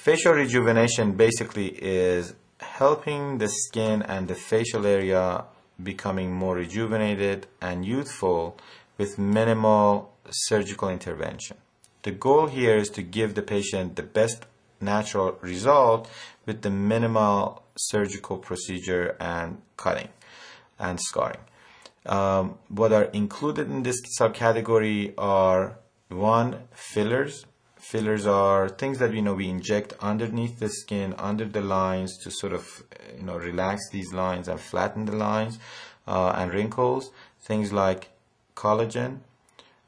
Facial rejuvenation basically is helping the skin and the facial area becoming more rejuvenated and youthful with minimal surgical intervention. The goal here is to give the patient the best natural result with the minimal surgical procedure and cutting and scarring. What are included in this subcategory are: one, fillers. Fillers are things that we inject underneath the skin, under the lines, to sort of relax these lines and flatten the lines and wrinkles. Things like collagen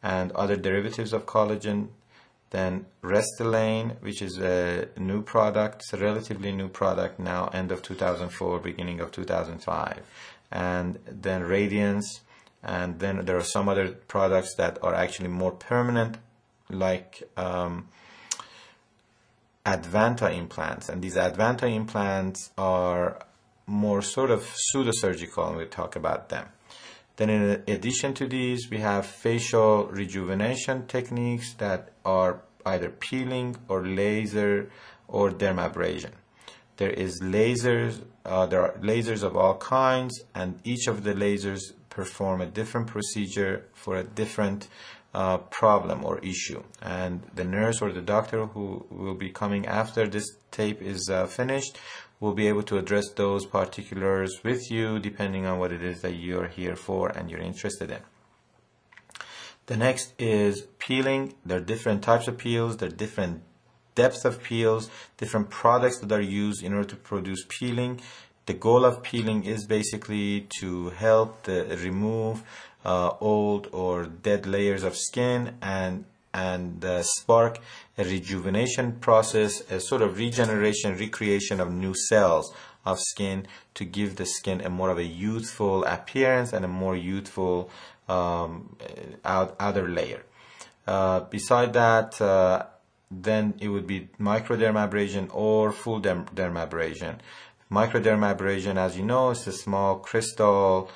and other derivatives of collagen. Then Restylane, which is a new product. It's a relatively new product now, end of 2004, beginning of 2005. And then Radiance, and then there are some other products that are actually more permanent, like Advanta implants. And these Advanta implants are more sort of pseudo-surgical, and we'll talk about them. Then in addition to these, we have facial rejuvenation techniques that are either peeling or laser or dermabrasion. There are lasers of all kinds, and each of the lasers perform a different procedure for a different problem or issue. And the nurse or the doctor who will be coming after this tape is finished will be able to address those particulars with you, depending on what it is that you're here for and you're interested in. The next is peeling. There are different types of peels. There are different depths of peels, different products that are used in order to produce peeling. The goal of peeling is basically to help remove old or dead layers of skin and spark a rejuvenation process, a sort of regeneration, recreation of new cells of skin to give the skin a more of a youthful appearance and a more youthful outer layer. Beside that, then it would be microdermabrasion or full dermabrasion. Microdermabrasion, as you know, is a small crystal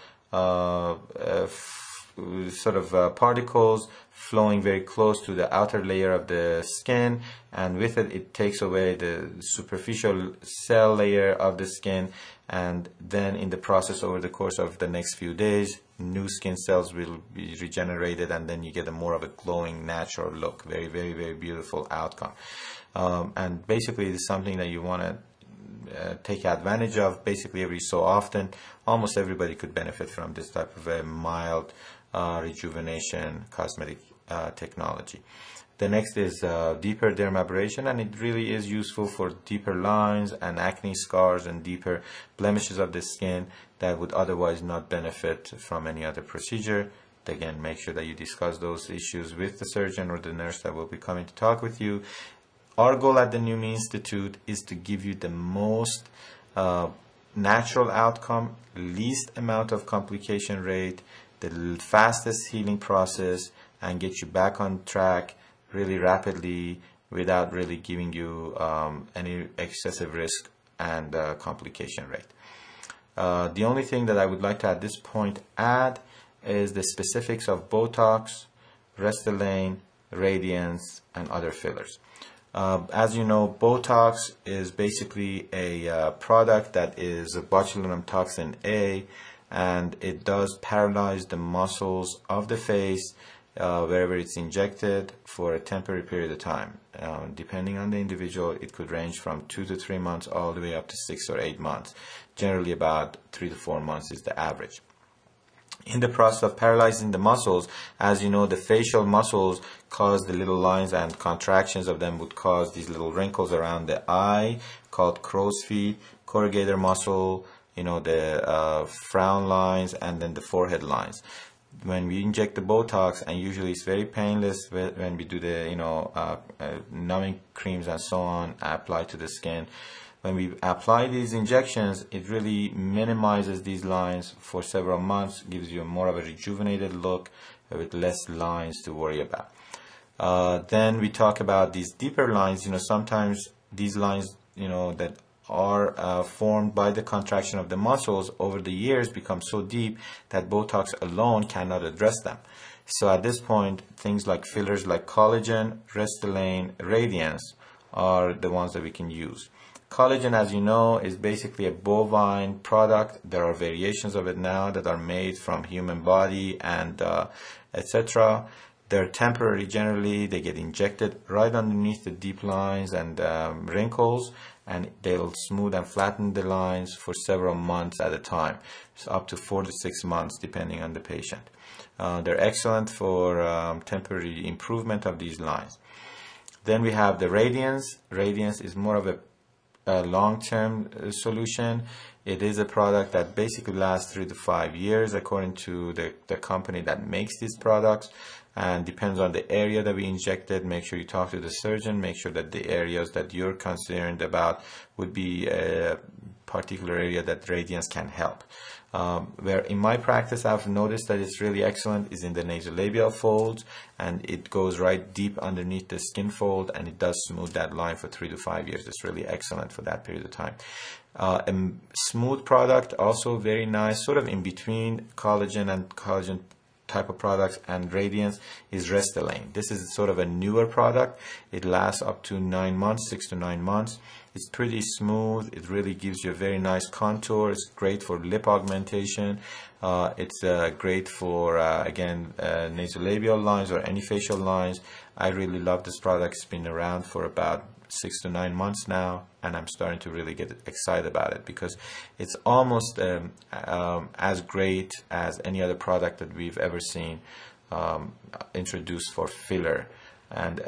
sort of particles flowing very close to the outer layer of the skin, and with it, it takes away the superficial cell layer of the skin, and then in the process, over the course of the next few days, new skin cells will be regenerated, and then you get a more of a glowing, natural look. Very, very, very beautiful outcome. And basically, it's something that you want to take advantage of basically every so often. Almost everybody could benefit from this type of a mild rejuvenation cosmetic technology. The next is deeper dermabrasion, and it really is useful for deeper lines and acne scars and deeper blemishes of the skin that would otherwise not benefit from any other procedure. Again, make sure that you discuss those issues with the surgeon or the nurse that will be coming to talk with you. Our goal at the Numi Institute is to give you the most natural outcome, least amount of complication rate, the fastest healing process, and get you back on track really rapidly without really giving you any excessive risk and complication rate. The only thing that I would like to at this point add is the specifics of Botox, Restylane, Radiance, and other fillers. As you know, Botox is basically a product that is botulinum toxin A, and it does paralyze the muscles of the face wherever it's injected for a temporary period of time. Depending on the individual, it could range from 2 to 3 months all the way up to 6 or 8 months. Generally about 3 to 4 months is the average. In the process of paralyzing the muscles, as you know, the facial muscles cause the little lines, and contractions of them would cause these little wrinkles around the eye called crow's feet, corrugator muscle, the frown lines, and then the forehead lines. When we inject the Botox, and usually it's very painless when we do the numbing creams and so on applied to the skin. When we apply these injections, it really minimizes these lines for several months, gives you more of a rejuvenated look with less lines to worry about. Then we talk about these deeper lines. Sometimes these lines, that are formed by the contraction of the muscles over the years become so deep that Botox alone cannot address them. So at this point, things like fillers like collagen, Restylane, Radiance are the ones that we can use. Collagen, as you know, is basically a bovine product. There are variations of it now that are made from human body and etc. They're temporary generally. They get injected right underneath the deep lines and wrinkles, and they'll smooth and flatten the lines for several months at a time. So up to 4 to 6 months depending on the patient. They're excellent for temporary improvement of these lines. Then we have the Radiance. Radiance is more of a long-term solution. It is a product that basically lasts 3 to 5 years according to the company that makes these products, and depends on the area that we injected. Make sure you talk to the surgeon, make sure that the areas that you're concerned about would be a particular area that Radiance can help. Where in my practice I've noticed that it's really excellent is in the nasolabial folds, and it goes right deep underneath the skin fold, and it does smooth that line for 3 to 5 years. It's really excellent for that period of time. A smooth product, also very nice, sort of in between collagen and collagen type of products and Radiance, is Restylane. This is sort of a newer product. It lasts up to 9 months, 6 to 9 months. It's pretty smooth. It really gives you a very nice contour. It's great for lip augmentation. It's great for again nasolabial lines or any facial lines. I really love this product. It's been around for about 6 to 9 months now, and I'm starting to really get excited about it because it's almost as great as any other product that we've ever seen introduced for filler. And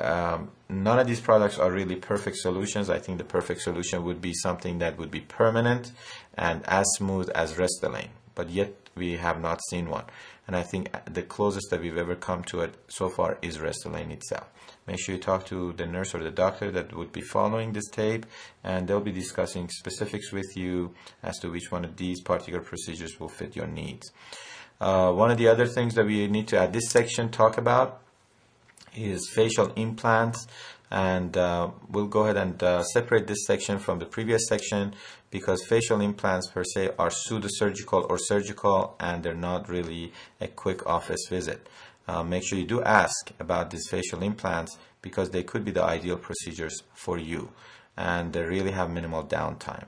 none of these products are really perfect solutions. I think the perfect solution would be something that would be permanent and as smooth as Restylane, but yet we have not seen one. And I think the closest that we've ever come to it so far is Restylane itself. Make sure you talk to the nurse or the doctor that would be following this tape, and they'll be discussing specifics with you as to which one of these particular procedures will fit your needs. One of the other things that we need to at this section talk about is facial implants, and we'll go ahead and separate this section from the previous section because facial implants per se are pseudo-surgical or surgical, and they're not really a quick office visit. Make sure you do ask about these facial implants because they could be the ideal procedures for you, and they really have minimal downtime.